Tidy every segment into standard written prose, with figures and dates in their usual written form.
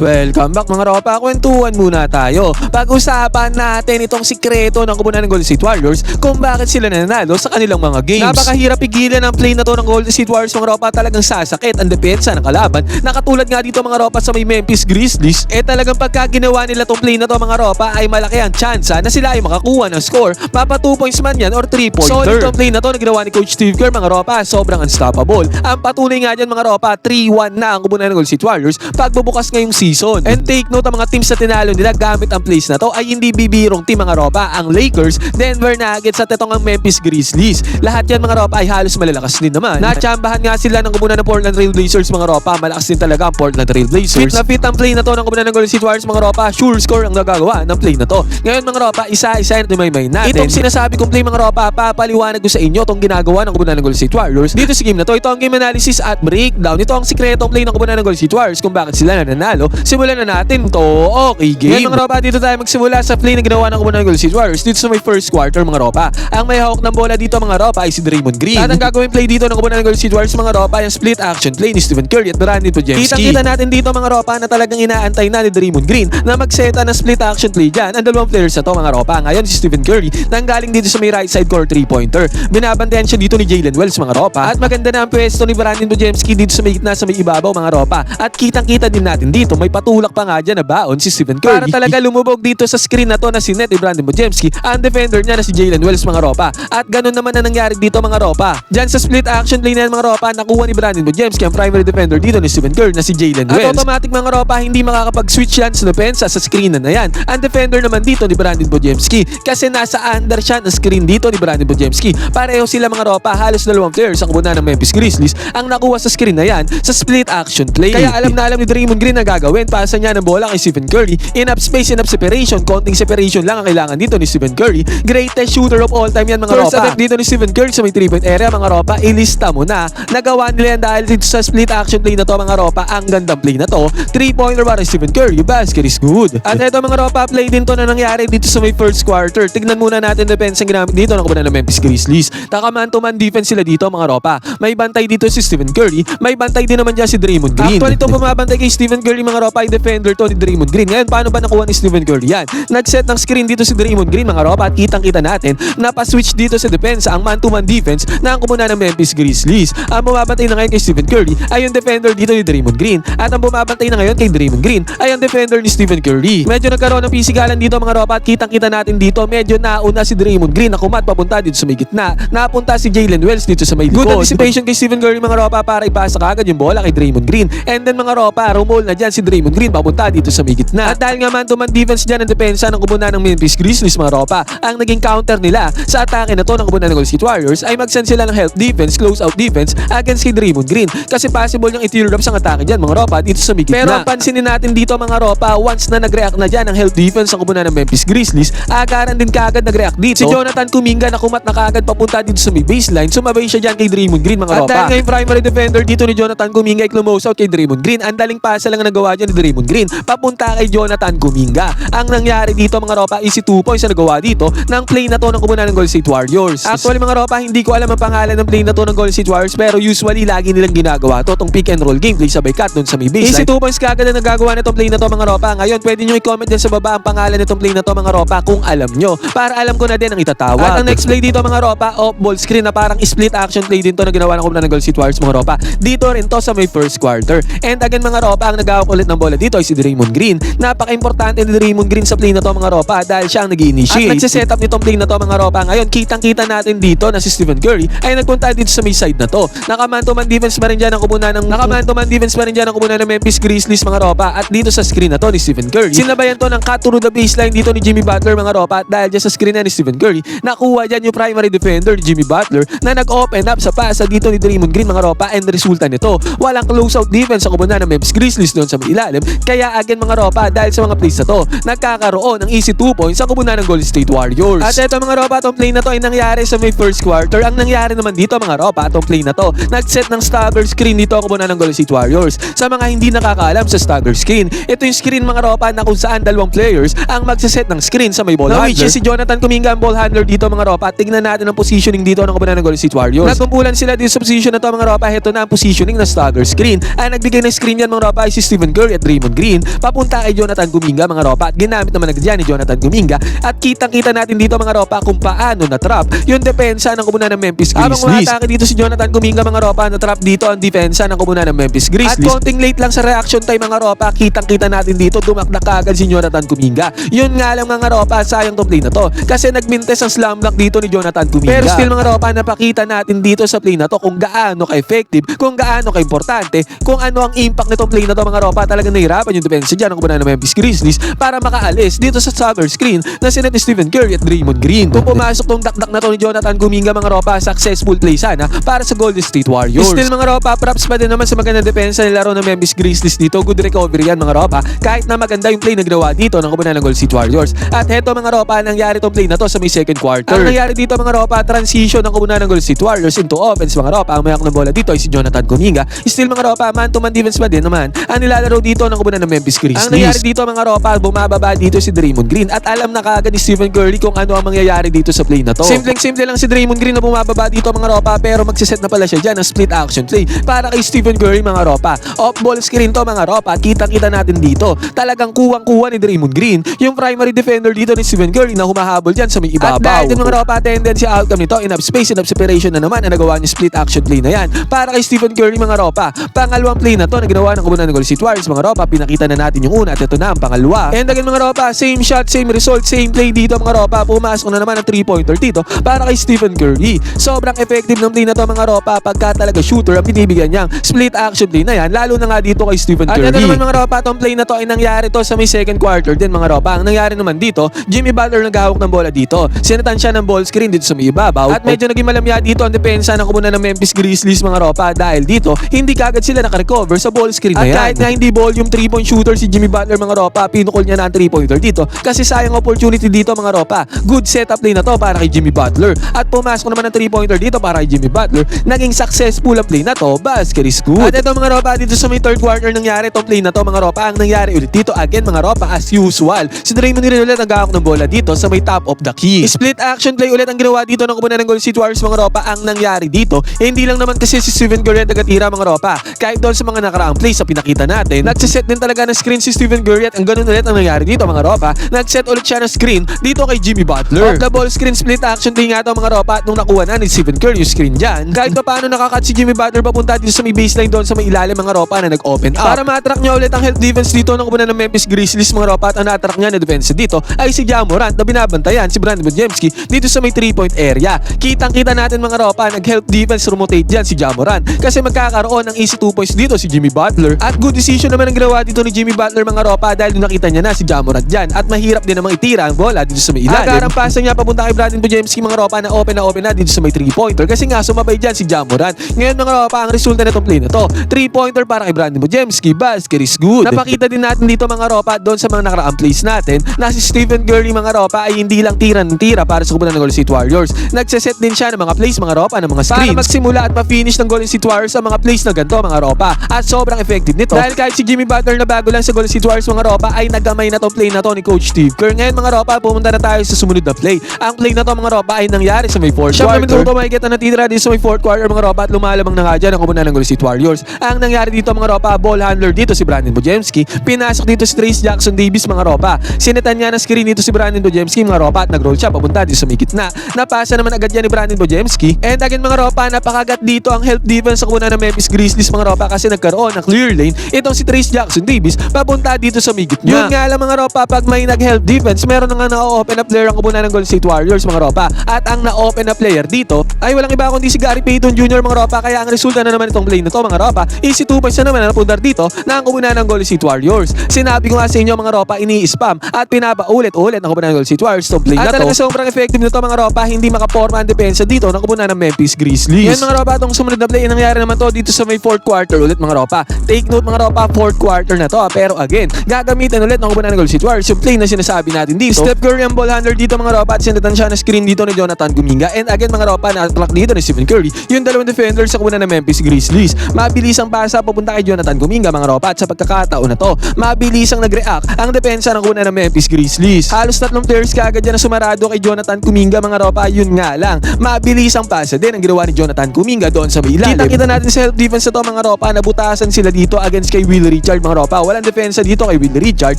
Welcome back mga ropa, kwentuhan muna tayo. Pag-usapan natin itong sikreto ng kubunan ng Golden State Warriors kung bakit sila nanalo sa kanilang mga games. Napakahirap pigilan ang play na to ng Golden State Warriors mga ropa, talagang sasakit ang depensa ng kalaban. Nakatulad nga dito mga ropa sa may Memphis Grizzlies, talagang pagka ginawa nila tong play na to mga ropa ay malaki ang tsansa na sila ay makakuha ng score. Mapa 2 points man yan or 3 pointer. So itong play na to na ginawa ni Coach Steve Kerr mga ropa, sobrang unstoppable. Ang patunay nga dyan mga ropa, 3-1 na ang kubunan ng Golden State Warriors pagbubukas ngayong season. And take note, ang mga teams na tinalo nila gamit ang plays na to ay hindi bibirong team mga ropa. Ang Lakers, Denver Nuggets at itong ang Memphis Grizzlies. Lahat yan mga ropa ay halos malalakas din naman. Natsambahan nga sila ng kubunan ng Portland Trail Blazers mga ropa. Malakas din talaga ang Portland Trail Blazers. Fit na fit ang play na to ng kubunan ng Golden State Warriors mga ropa. Sure score ang nagagawa ng play na to. Ngayon mga ropa, isa-isa na tumaymay natin. Itong sinasabi kong play mga ropa, papaliwanag ko sa inyo itong ginagawa ng kubunan ng Golden State Warriors dito sa game na to. Ito ang game analysis at breakdown. Ito ang sikretong play ng kubunan ng Golden State Warriors kung bakit sila nanalo. Simulan na natin to. Okay, game. Ngayon mga ropa, dito tayo magsimula sa play na ginawa ng kubunan ng Golden State Warriors dito sa may first quarter mga ropa. Ang may hawak ng bola dito mga ropa ay si Draymond Green. At ang gagawin play dito ng kubunan ng Golden State Warriors mga ropa ay ang split action play ni Stephen Curry at Brandon Podziemski. Kitang-kita natin dito mga ropa na talagang inaantay na ni Draymond Green na magseta ng split action play dyan. Ang dalawang players na to mga ropa. Ngayon si Stephen Curry nanggaling dito sa may right side corner 3-pointer. Binabantayan siya dito ni Jalen Wells mga ropa. At maganda na ang pwesto ni Brandon Podziemski dito sa may gitna sa may ibabaw mga ropa. At kitang-kita din natin dito may patulak pa nga dyan na baon si Stephen Curry. Para talaga lumubog dito sa screen na to na si net ni Brandon Podziemski, ang defender niya na si Jalen Wells mga ropa. At ganun naman na nangyari dito mga ropa. Diyan sa split action play na yan mga ropa, nakuha ni Brandon Podziemski ang primary defender dito ni Stephen Curry na si Jalen Wells. At automatic mga ropa, hindi makakapag-switch yan sa depensa sa screen na yan. Ang defender naman dito ni Brandon Podziemski kasi nasa under siya ng screen dito ni Brandon Podziemski. Pareho sila mga ropa, halos dalawang players ang kubunan ng Memphis Grizzlies ang nakuha sa screen na yan sa split action play. Kaya alam na alam ni Draymond Green na gagawin, pasa niya ng bola kay Stephen Curry. Enough space, enough separation. Konting separation lang ang kailangan dito ni Stephen Curry. Greatest shooter of all time yan mga ropa. First attempt dito ni Stephen Curry sa may 3-point area mga ropa. Ilista mo na. Nagawa nila yan dahil dito sa split action play na to mga ropa. Ang gandang play na to. 3-pointer para Stephen Curry. Basket is good. At ito mga ropa, play din to na nangyari dito sa may first quarter. Tignan muna natin defense ang ginamit dito ng kubunan ng Memphis Grizzlies. Takaman-to-man defense sila dito mga ropa. May bantay dito si Stephen Curry. May bantay din naman dyan si Draymond Green. Actually itong bumabantay kay Stephen Curry mga ropa ay defender to ni Draymond Green. Ngayon paano ba nakuha ni Stephen Curry yan? Nag-set ng screen dito si Draymond Green mga ropa at kitang-kita natin na pa-switch dito sa depensa ang man-to-man defense na ang kumunan ng Memphis Grizzlies. Ang bumabantay na ngayon kay Stephen Curry ay yung defender dito ni Draymond Green at ang bumabantay na ngayon kay Draymond Green ay ang defender ni Stephen Curry. Medyo nagkaroon ng pisikalan dito mga ropa at kitang-kita natin dito medyo nauna si Draymond Green na kumat papunta dito sa may gitna. Napunta si Jalen Wells dito sa may likod. Good anticipation kay Stephen Curry mga ropa para ipasa kagad yung bola kay Draymond Green. And then mga ropa, rumol na dyan si Draymond Green papunta dito sa may gitna. At dahil nga man-to-man defense dyan ang depensa ng kubunan ng Memphis Grizzlies mga ropa, ang naging counter nila sa atake na to ng kubunan ng Golden State Warriors ay mag-send sila ng help defense, close out defense against kay Draymond Green kasi possible yung i-tear up sa atake dyan mga ropa dito sa may gitna. Pero pansinin natin dito mga ropa, once na nag-react na dyan ang help defense ng kubunan ng Memphis Grizzlies, agaran din kagad nag-react dito si Jonathan Kuminga na kumat na kagad papunta dito sa may baseline, sumabay siya dyan kay Draymond Green mga ropa. At dahil nga yung primary defender dito ni Jonathan Kuminga ay close out kay Draymond Green, ang daling pasa lang nagawa dyan ni Draymond Green papunta kay Jonathan Kuminga. Ang nangyari dito mga ropa is 2 points na nagawa dito ng play na to ng kubunan ng Golden State Warriors. Actually mga ropa, hindi ko alam ang pangalan ng play na to ng Golden State Warriors pero usually lagi nilang ginagawa to, tong pick and roll game play sabay cut dun sa may baseline. Easy 2 points kagad na nagagawa nitong play na to mga ropa. Ngayon pwede nyo i-comment dyan sa baba ang pangalan nitong play na to mga ropa kung alam nyo para alam ko na din ang itatawag. At ang next play dito mga ropa, off ball screen na parang split action play din to na ginawa ng kubunan ng Golden State Warriors mga ropa. Dito rin to sa may first quarter. And again mga ropa, ang nagawak ulit ng bola dito ay si Draymond Green. Napaka-importante ni Draymond Green sa play na to mga ropa dahil siya ang nag-initiate. At nagsiset up nitong play na to mga ropa. Ngayon kitang-kita natin dito na si Stephen Curry ay nagpunta dito sa may side na to. Nakaman-to-man defense pa rin dyan ang kubunan ng Memphis Grizzlies mga ropa. At dito sa screen na to ni Stephen Curry, sinabayan to ng cut through the baseline dito ni Jimmy Butler mga ropa. At dahil dyan sa screen na ni Stephen Curry, nakuha dyan yung primary defender ni Jimmy Butler na nag-open up sa pasa dito ni Draymond Green mga ropa. And resulta nito, walang close-out defense sa kubunan ng Memphis Grizzlies doon sa may ilalim. Kaya again mga ropa, dahil sa mga plays na to, nagkakaroon ng easy 2 points sa kubunan ng Golden State Warriors. At eto mga ropa, itong play na to ay nangyari sa may first quarter. Ang nangyari naman dito mga ropa, itong play na to, nag-set ng stagger screen dito ang kubunan ng Golden State Warriors. Sa mga hindi nakakaalam sa stagger screen, ito yung screen mga ropa na kung saan dalawang players ang magsaset ng screen sa may ball handler. Which is si Jonathan Kuminga ang ball handler dito mga ropa. Tignan natin ang positioning dito ng kubunan ng Golden State Warriors. Natumpulan sila dito sa position na to mga ropa. Ito na ang positioning na stagger screen. Ang nagbigay ng screen yan mga ropa ay si Stephen Curry Curry at Draymond Green papunta kay Jonathan Kuminga mga ropa, at ginamit naman agad yan ni Jonathan Kuminga, at kitang-kita natin dito mga ropa kung paano na-trap yung depensa ng komunidad ng Memphis Grizzlies. Habang umatake dito si Jonathan Kuminga mga ropa, na-trap dito ang depensa ng komunidad ng Memphis Grizzlies. At konting late lang sa reaction time mga ropa, kitang-kita natin dito dumakdak kaagad si Jonathan Kuminga. Yun nga lang mga ropa, sayang tong play na to kasi nagmintes ang slam dunk dito ni Jonathan Kuminga. Pero still mga ropa, napakita natin dito sa play na to kung gaano ka-effective, kung gaano ka-importante, kung ano ang impact nitong play na to mga ropa. Talagang nahirapan yung depensa dyan ng komunidad ng Memphis Grizzlies para makaalis dito sa stagger screen na sinet ni Stephen Curry at Draymond Green. Kung pumasok tong dakdak na to ni Jonathan Kuminga mga ropa, successful play sana para sa Golden State Warriors. Still mga ropa, props pa din naman sa magandang depensa ng laro ng Memphis Grizzlies dito. Good recovery yan mga ropa, kahit na maganda yung play na ginawa dito ng komunidad ng Golden State Warriors. At heto mga ropa, nangyari tong play na to sa may second quarter. Ang nangyari dito mga ropa, transition ng komunidad ng Golden State Warriors into offense mga ropa. Ang mayak ng bola dito ay si Jonathan Kuminga. Still mga ropa, man to man defense pa din naman ang nilalaro dito ng komunidad ng Memphis Grizzlies. Ang nangyari dito mga ropa, bumababa dito si Draymond Green, at alam na kaagad ni Stephen Curry kung ano ang mangyayari dito sa play na to. Simple lang si Draymond Green na bumababa dito mga ropa, pero magsiset na pala siya dyan ng split action play para kay Stephen Curry mga ropa. Off ball screen to mga ropa, kita-kita natin dito. Talagang kuwang-kuwa ni Draymond Green yung primary defender dito ni Stephen Curry na humahabol dyan sa may ibabaw. At dahil din mga ropa, tendency outcome nito, enough space, enough separation na naman ang nagawa niya split action play na yan para kay Stephen Curry mga ropa. Pangalawang play na to na ginawa ng komunidad ng Golden State Warriors mga ropa, pinakita na natin yung una at ito na ang pangalawa. And again mga ropa, same shot, same result, same play dito mga ropa. Pumasok na naman ang 3-pointer dito para kay Stephen Curry. Sobrang effective ng play na to mga ropa pagka talaga shooter ang binibigyan niyang split action play na yan, lalo na nga dito kay Stephen Curry. At ito naman mga ropa, tong play na to ay nangyari to sa may second quarter din mga ropa. Ang nangyari naman dito, Jimmy Butler naghahawak ng bola dito. Sinatan siya ng ball screen dito sa may ibabaw, at medyo naging malamya dito ang depensa ng komunidad ng Memphis Grizzlies mga ropa, dahil dito hindi kagad sila nakarecover sa ball screen na yan. At kahit nga hindi volume 3-point shooter si Jimmy Butler mga ropa, pinukol niya na ang 3-pointer dito kasi sayang opportunity dito mga ropa. Good setup play na to para kay Jimmy Butler, at pumasok naman ang 3-pointer dito para kay Jimmy Butler. Naging successful ang play na to, basket is good. At ito mga ropa, dito sa may third quarter nangyari itong play na to mga ropa. Ang nangyari ulit dito again mga ropa, as usual, si Draymond Green ulit naghahawak ng bola dito sa may top of the key. Split action play ulit ang ginawa dito ng komunidad ng Golden State Warriors mga ropa. Ang nangyari dito, hindi lang naman kasi si Stephen Curry ang tagatira mga ropa, kahit doon sa mga nakaraang plays sa pinakita natin, nagsiset din talaga ng screen si Stephen Curry, at ang ganun ulit ang nangyari dito mga ropa. Nagset ulit siya ng screen dito kay Jimmy Butler. Off the ball screen split action play nga ito mga ropa, at nung nakuha na ni Stephen Curry yung screen dyan, kahit pa paano nakakat si Jimmy Butler papunta dito sa may baseline doon sa may ilalim mga ropa na nag-open up para ma-attract niya ulit ang help defense dito ng komunidad ng Memphis Grizzlies mga ropa. At ang na-attract niya na defense dito ay si Ja Morant na binabantayan si Brandon Bujemski dito sa may 3-point area. Kitang-kita natin mga ropa, nag-help defense rotate dyan si Ja Morant kasi magkakaroon ng easy 2 points dito si Jimmy Butler. At good decision naman ang ginawa dito ni Jimmy Butler mga ropa, dahil nakita niya na si Ja Morant dyan, at mahirap din namang itira ang bola dito sa may ilalim. Agarang pasa niya papunta kay Brandon Bujemski mga ropa na open na dito sa may 3-pointer kasi nga sumabay dyan si Ja Morant. Ngayon mga ropa, ang resulta na itong play na to, 3-pointer para kay Brandon Bujemski, basket is good. Napakita din natin dito mga ropa doon sa mga nakaraang plays natin na si Stephen Curry mga ropa ay hindi lang tira ng tira para sa komunidad ng Golden State Warriors. Nagseset din siya ng mga plays mga ropa, ng mga screens para magsimula at ma-finish ng Golden State Warriors ang mga plays na ganito mga ropa. At sobrang effective nito dahil kahit si Jimmy Butler na bago lang sa Golden State Warriors mga ropa ay nagamay na tong play na to ni Coach Steve Kerr. Ngayon mga ropa, pumunta na tayo sa sumunod na play. Ang play na to mga ropa ay nangyari sa may fourth quarter. Siyempre minuto makikita na natitira dito sa may fourth quarter mga ropa, at lumalamang na nga dyan ang komunidad ng Golden State Warriors. Ang nangyari dito mga ropa, ball handler dito si Brandon Bujemski, pinasok dito si Trayce Jackson Davis mga ropa, sinetan niya ng screen dito si Brandon Bujemski mga ropa, at nag-roll siya papunta dito sa may gitna. Napasa naman agad yan ni Brandon Bujemski, and again mga ropa, napakagat dito ang help defense sa komunidad ng Memphis Grizzlies mga ropa kasi nagkaroon ng clear lane itong si Trayce Jackson Davis papunta dito sa may gitna. Yun nga lang mga ropa, pag may nag-help defense, meron na nga na-open na player ang komunidad ng Golden State Warriors mga ropa, at ang na-open na player dito ay walang iba kundi si Gary Payton Jr. mga ropa. Kaya ang resulta na naman itong play na to mga ropa, easy 2 points na naman na napundar dito na ang komunidad ng Golden State Warriors. Sinabi ko nga sa inyo mga ropa, ini-spam at pinapaulit-ulit ng komunidad ng Golden State Warriors itong play na to. At talaga sobrang effective nito mga ropa, hindi makaporma ang depensa dito ng komunidad ng Memphis Grizzlies. Yan mga ropa, itong sumunod na play, nangyari naman to dito sa may fourth quarter ulit mga ropa. Take note mga ropa, fourth quarter na to, pero again, gagamitin ulit ng komunidad ng Golden State Warriors yung play na sinasabi natin dito. Steph Curry ang ball handler dito mga ropa, at sinatan siya na screen dito ni Jonathan Kuminga. And again mga ropa, na-attract dito ni Stephen Curry yung dalawang defenders sa komunidad ng Memphis Grizzlies. Mabilis ang pasa papunta kay Jonathan Kuminga mga ropa, at sa pagkakataon na to, mabilis ang nag-react ang depensa ng komunidad ng Memphis Grizzlies. Halos 3 players kaagad dyan na sumarado kay Jonathan Kuminga mga ropa. Yun nga lang, mabilis ang pasa din ang ginawa ni Jonathan Kuminga doon sa may ilalim. Kita natin sa help defense na to mga ropa, nabutasan sila dito against kay Will Richard mga ropa. Walang depensa dito kay Will Richard.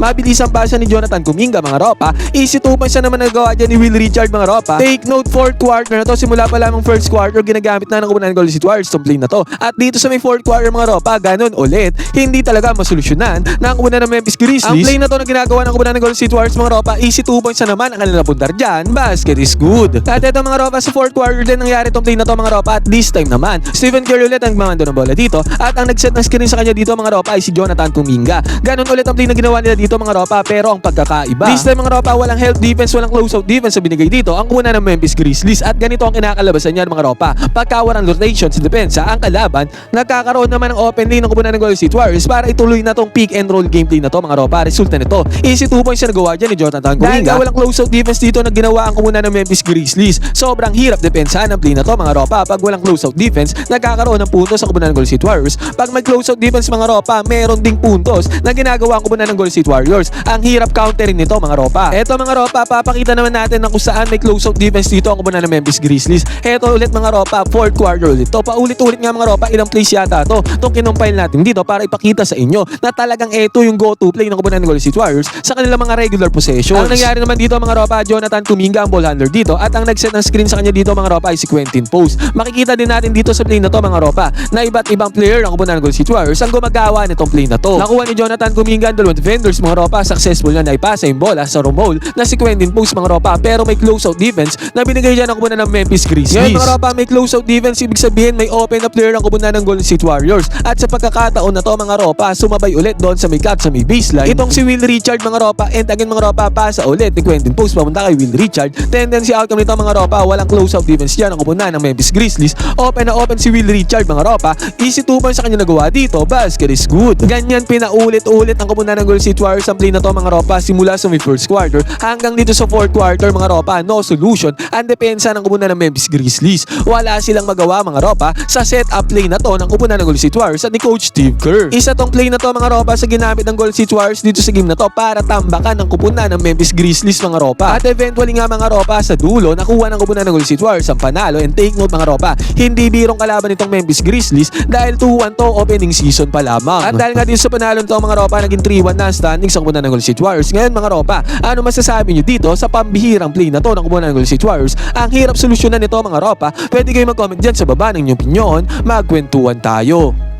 Mabilis ang pasa ni Jonathan Kuminga mga ropa. Easy 2 points na naman nagawa dyan ni Will Richard mga ropa. Take note, fourth quarter na to. Simula pa lamang first quarter, ginagamit na ng kupunan ng Golden State Warriors tong play na to. At dito sa may fourth quarter mga ropa, ganun ulit. Hindi talaga masolusyonan ng kupunan ng Memphis Grizzlies. Ang play na to na ginagawa ng kupunan ng Golden State Warriors mga ropa, easy 2 points na naman ang kanilang puntar dyan. Basket is good. At ito mga ropa, sa fourth quarter din nangyari tong play na to mga ropa. At this time naman, Stephen Curry ulit ang mamando ng bola dito. At ang nag-set ng screen sa kanya dito mga ropa ay si Jonathan Kuminga. Ganun ulit ang play na ginawa nila dito mga ropa, pero ang pagkakaiba, this time mga ropa, walang help defense, walang closeout defense na binigay dito ang kupunan ng Memphis Grizzlies. At ganito ang kinakalabasan niyan mga ropa. Pagka walang rotation sa depensa, ang kalaban, nagkakaroon naman ng open lane ng kupunan ng Golden State Warriors para ituloy na tong pick and roll gameplay na to mga ropa. Resulta nito, easy 2 points na nagawa dyan ni Jonathan Kuminga. Dahil walang closeout defense dito na ginawa ang kupunan ng Memphis Grizzlies. Sobrang hirap depensahan ng play na to mga ropa. Pag walang closeout defense, nagkakaroon ng puntos sa kupunan ng Golden State Warriors. Pag may closeout defense mga ropa, meron ding puntos na ginagawa ang kupunan ng Golden State Warriors. Ang hirap countering nito mga ropa. Eto mga ropa, papakita naman natin na kung saan may closeout defense dito ang kupunan ng Memphis Grizzlies. Eto ulit mga ropa, fourth quarter ulit to. Paulit-ulit nga mga ropa, ilang plays yata to. Itong kinumpile natin dito para ipakita sa inyo na talagang eto yung go-to play ng kupunan ng Golden State Warriors sa kanilang mga regular possessions. Ang nangyari naman dito mga ropa, Jonathan Kuminga ang ball handler dito at ang nag-set ng screen sa kanya dito mga ropa ay si Quentin Post. Makikita din natin dito sa play na to mga ropa na iba't ibang player ng kupunan ng Golden State Warriors ang gumagawa nitong play na to. Nakuha ni Jonathan Kuminga ang dalawang defenders mga ropa, successful na naipasa yung bola sa rumble na si Quentin Post mga ropa, pero may closeout defense na binigay dyan ang kupunan ng Memphis Grizzlies. Ngayon mga ropa, may closeout defense, ibig sabihin may open na player ang kupunan ng Golden State Warriors. At sa pagkakataon na to mga ropa, sumabay ulit doon sa may cut sa may baseline itong si Will Richard mga ropa, and again mga ropa, pasa ulit ni Quentin Post papunta kay Will Richard. Tendency outcome nito mga ropa, walang closeout defense dyan ang kupunan ng Memphis Grizzlies. Open na open si Will Richard mga ropa, easy 2 points sa kanya nagawa dito. Basket is good. Ganyan pinaulit-ulit ang kupunan ng Golden State Warriors ang play na to mga ropa, simula sa may first quarter hanggang dito sa fourth quarter mga ropa. No solution ang depensa ng kupunan ng Memphis Grizzlies. Wala silang magawa mga ropa sa set-up play na to ng kupunan ng Golden State Warriors at ni Coach Steve Kerr. Isa tong play na to mga ropa sa ginamit ng Golden State Warriors dito sa game na to para tambakan ng kupunan ng Memphis Grizzlies mga ropa. At eventually nga mga ropa, sa dulo nakuha ng kupunan ng Golden State Warriors ang panalo. And take note mga ropa, hindi birong kalaban nitong Memphis Grizzlies dahil 2-1 to opening season pa lamang. At dahil nga din sa panalo nito mga ropa, naging 3-1 na standing sa kupunan ng Golden State Warriors. Ngayon mga ropa, ano masasabi nyo dito sa pambihirang play na to ng kupunan ng Golden State Warriors? Ang hirap solusyonan nito mga ropa. Pwede kayo mag-comment dyan sa baba ng inyong opinion. Magkwentuhan tayo.